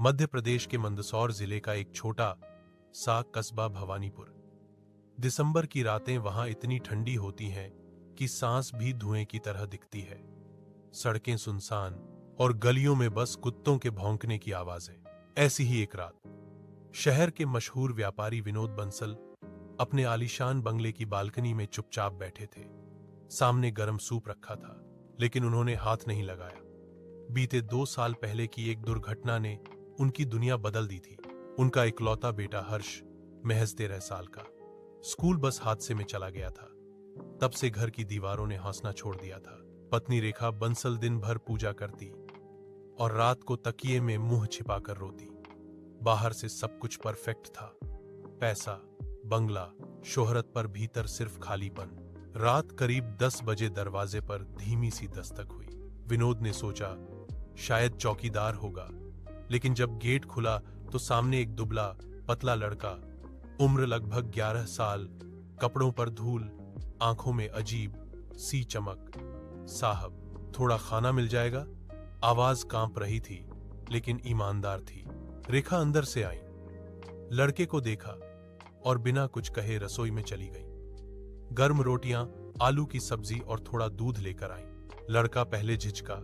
मध्य प्रदेश के मंदसौर जिले का एक छोटा सा कस्बा भवानीपुर। दिसंबर की रातें वहां इतनी ठंडी होती हैं कि सांस भी धुएं की तरह दिखती है। सड़कें सुनसान और गलियों में बस कुत्तों के भौंकने की आवाजें। ऐसी ही एक रात शहर के मशहूर व्यापारी विनोद बंसल अपने आलीशान बंगले की बालकनी में चुपचाप बैठे थे। सामने गर्म सूप रखा था, लेकिन उन्होंने हाथ नहीं लगाया। बीते 2 साल पहले की एक दुर्घटना ने उनकी दुनिया बदल दी थी। उनका इकलौता बेटा हर्ष महज 13 साल का स्कूल बस हादसे में चला गया था। तब से घर की दीवारों ने हंसना छोड़ दिया था। पत्नी रेखा बंसल दिन भर पूजा करती और रात को तकिए में मुंह छिपाकर रोती। बाहर से सब कुछ परफेक्ट था, पैसा, बंगला, शोहरत, पर भीतर सिर्फ खालीपन। रात करीब 10 बजे दरवाजे पर धीमी सी दस्तक हुई। विनोद ने सोचा शायद चौकीदार होगा, लेकिन जब गेट खुला तो सामने एक दुबला पतला लड़का, उम्र लगभग 11 साल, कपड़ों पर धूल, आंखों में अजीब सी चमक। साहब, थोड़ा खाना मिल जाएगा? आवाज कांप रही थी, लेकिन ईमानदार थी। रेखा अंदर से आई, लड़के को देखा और बिना कुछ कहे रसोई में चली गई। गर्म रोटियां, आलू की सब्जी और थोड़ा दूध लेकर आई। लड़का पहले झिझका,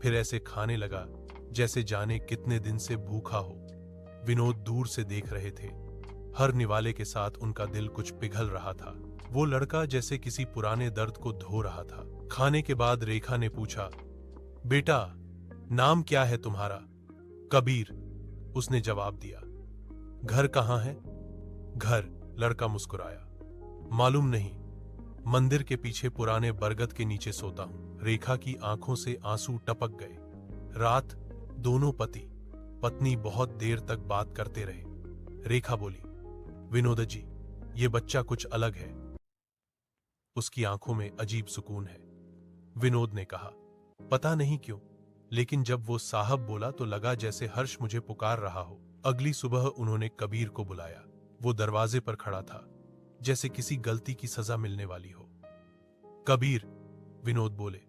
फिर ऐसे खाने लगा जैसे जाने कितने दिन से भूखा हो। विनोद दूर से देख रहे थे। हर निवाले के साथ उनका दिल कुछ पिघल रहा था। वो लड़का जैसे किसी पुराने दर्द को धो रहा था। खाने के बाद रेखा ने पूछा, बेटा, नाम क्या है तुम्हारा? कबीर, उसने जवाब दिया। घर कहाँ है? घर, लड़का मुस्कुराया। मालूम नहीं, मंदिर के पीछे पुराने बरगद के नीचे सोता हूं। रेखा की आंखों से आंसू टपक गए। रात दोनों पति पत्नी बहुत देर तक बात करते रहे। रेखा बोली, विनोद जी, ये बच्चा कुछ अलग है। उसकी आंखों में अजीब सुकून है। विनोद ने कहा, पता नहीं क्यों, लेकिन जब वो साहब बोला तो लगा जैसे हर्ष मुझे पुकार रहा हो। अगली सुबह उन्होंने कबीर को बुलाया। वो दरवाजे पर खड़ा था, जैसे किसी गलती की सजा मिलने वाली हो। कबीर, विनोद बोले,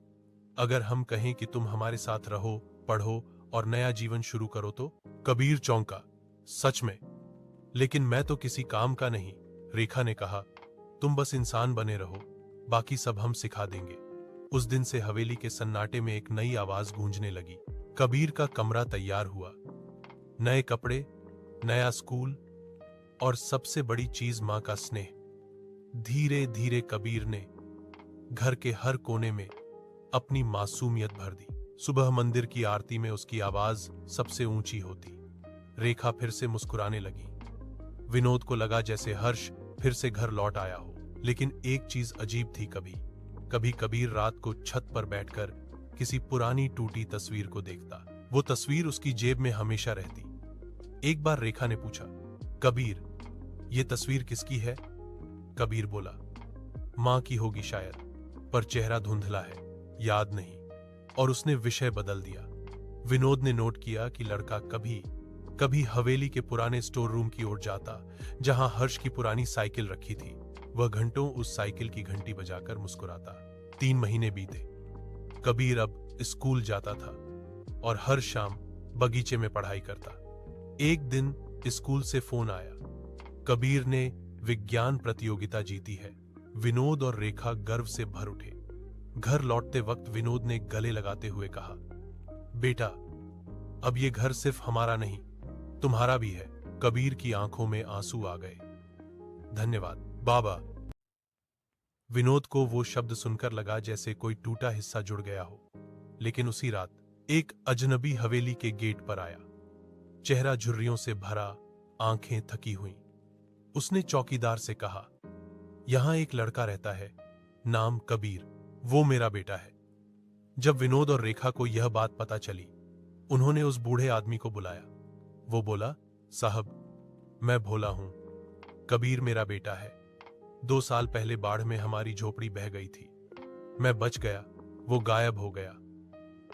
अगर हम कहें कि तुम हमारे साथ रहो, पढ़ो और नया जीवन शुरू करो तो? कबीर चौंका, सच में? लेकिन मैं तो किसी काम का नहीं। रेखा ने कहा, तुम बस इंसान बने रहो, बाकी सब हम सिखा देंगे। उस दिन से हवेली के सन्नाटे में एक नई आवाज गूंजने लगी। कबीर का कमरा तैयार हुआ। नए कपड़े, नया स्कूल और सबसे बड़ी चीज मां का स्नेह। धीरे धीरे कबीर ने घर के हर कोने में अपनी मासूमियत भर दी। सुबह मंदिर की आरती में उसकी आवाज सबसे ऊंची होती। रेखा फिर से मुस्कुराने लगी। विनोद को लगा जैसे हर्ष फिर से घर लौट आया हो। लेकिन एक चीज अजीब थी। कभी कबीर रात को छत पर बैठकर किसी पुरानी टूटी तस्वीर को देखता। वो तस्वीर उसकी जेब में हमेशा रहती। एक बार रेखा ने पूछा, कबीर, ये तस्वीर किसकी है? कबीर बोला, मां की होगी शायद, पर चेहरा धुंधला है, याद नहीं। और उसने विषय बदल दिया। विनोद ने नोट किया कि लड़का कभी कभी हवेली के पुराने स्टोर रूम की ओर जाता, जहां हर्ष की पुरानी साइकिल रखी थी। वह घंटों उस साइकिल की घंटी बजाकर मुस्कुराता। 3 महीने बीते। कबीर अब स्कूल जाता था और हर शाम बगीचे में पढ़ाई करता। एक दिन स्कूल से फोन आया, कबीर ने विज्ञान प्रतियोगिता जीती है। विनोद और रेखा गर्व से भर उठे। घर लौटते वक्त विनोद ने गले लगाते हुए कहा, बेटा, अब ये घर सिर्फ हमारा नहीं, तुम्हारा भी है। कबीर की आंखों में आंसू आ गए। धन्यवाद बाबा। विनोद को वो शब्द सुनकर लगा जैसे कोई टूटा हिस्सा जुड़ गया हो। लेकिन उसी रात एक अजनबी हवेली के गेट पर आया। चेहरा झुर्रियों से भरा, आंखें थकी हुई। उसने चौकीदार से कहा, यहां एक लड़का रहता है, नाम कबीर, वो मेरा बेटा है। जब विनोद और रेखा को यह बात पता चली, उन्होंने उस बूढ़े आदमी को बुलाया। वो बोला, साहब, मैं भोला हूं, कबीर मेरा बेटा है। 2 साल पहले बाढ़ में हमारी झोपड़ी बह गई थी। मैं बच गया, वो गायब हो गया।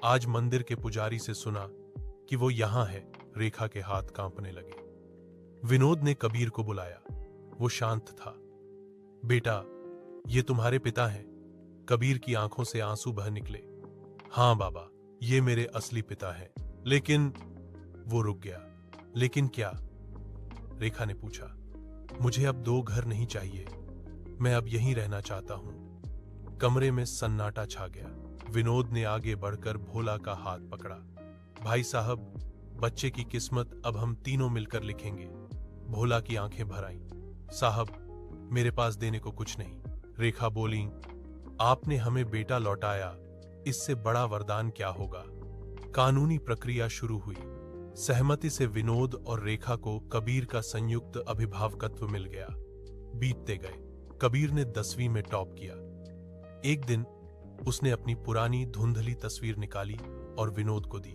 आज मंदिर के पुजारी से सुना कि वो यहां है। रेखा के हाथ कांपने लगे। विनोद ने कबीर को बुलाया। वो शांत था। बेटा, ये तुम्हारे पिता हैं? कबीर की आंखों से आंसू बह निकले। हाँ बाबा, ये मेरे असली पिता हैं। लेकिन वो रुक गया। लेकिन क्या? रेखा ने पूछा। मुझे अब 2 घर नहीं चाहिए, मैं अब यहीं रहना चाहता हूं। कमरे में सन्नाटा छा गया। विनोद ने आगे बढ़कर भोला का हाथ पकड़ा। भाई साहब, बच्चे की किस्मत अब हम तीनों मिलकर लिखेंगे। भोला की आंखें भर आईं। साहब, मेरे पास देने को कुछ नहीं। रेखा बोली, आपने हमें बेटा लौटाया, इससे बड़ा वरदान क्या होगा? कानूनी प्रक्रिया शुरू हुई। सहमति से विनोद और रेखा को कबीर का संयुक्त अभिभावकत्व मिल गया। बीतते गए। कबीर ने 10वीं में टॉप किया। एक दिन उसने अपनी पुरानी धुंधली तस्वीर निकाली और विनोद को दी।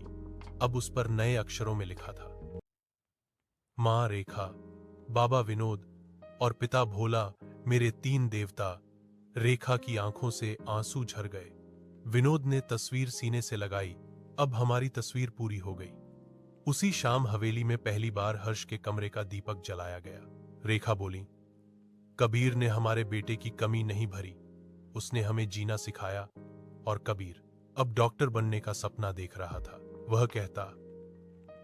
अब उस पर नए अक्षरों में लिखा था, मां रेखा, बाबा विनोद और पिता भोला, मेरे 3 देवता। रेखा की आंखों से आंसू झर गए। विनोद ने तस्वीर सीने से लगाई। अब हमारी तस्वीर पूरी हो गई। उसी शाम हवेली में पहली बार हर्ष के कमरे का दीपक जलाया गया। रेखा बोली, कबीर ने हमारे बेटे की कमी नहीं भरी, उसने हमें जीना सिखाया। और कबीर अब डॉक्टर बनने का सपना देख रहा था। वह कहता,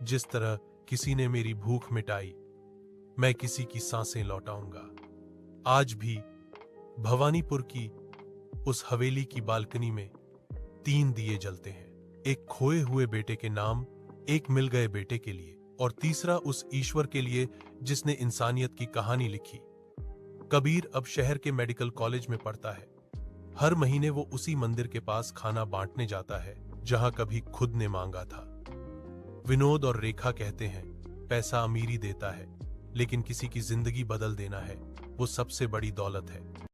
जिस तरह किसी ने मेरी भूख मिटाई, मैं किसी की सांसें लौटाऊंगा। आज भी भवानीपुर की उस हवेली की बालकनी में 3 दिए जलते हैं, एक खोए हुए बेटे के नाम, एक मिल गए बेटे के लिए, और तीसरा उस ईश्वर के लिए जिसने इंसानियत की कहानी लिखी। कबीर अब शहर के मेडिकल कॉलेज में पढ़ता है। हर महीने वो उसी मंदिर के पास खाना बांटने जाता है जहां कभी खुद ने मांगा था। विनोद और रेखा कहते हैं, पैसा अमीरी देता है, लेकिन किसी की जिंदगी बदल देना है, वो सबसे बड़ी दौलत है।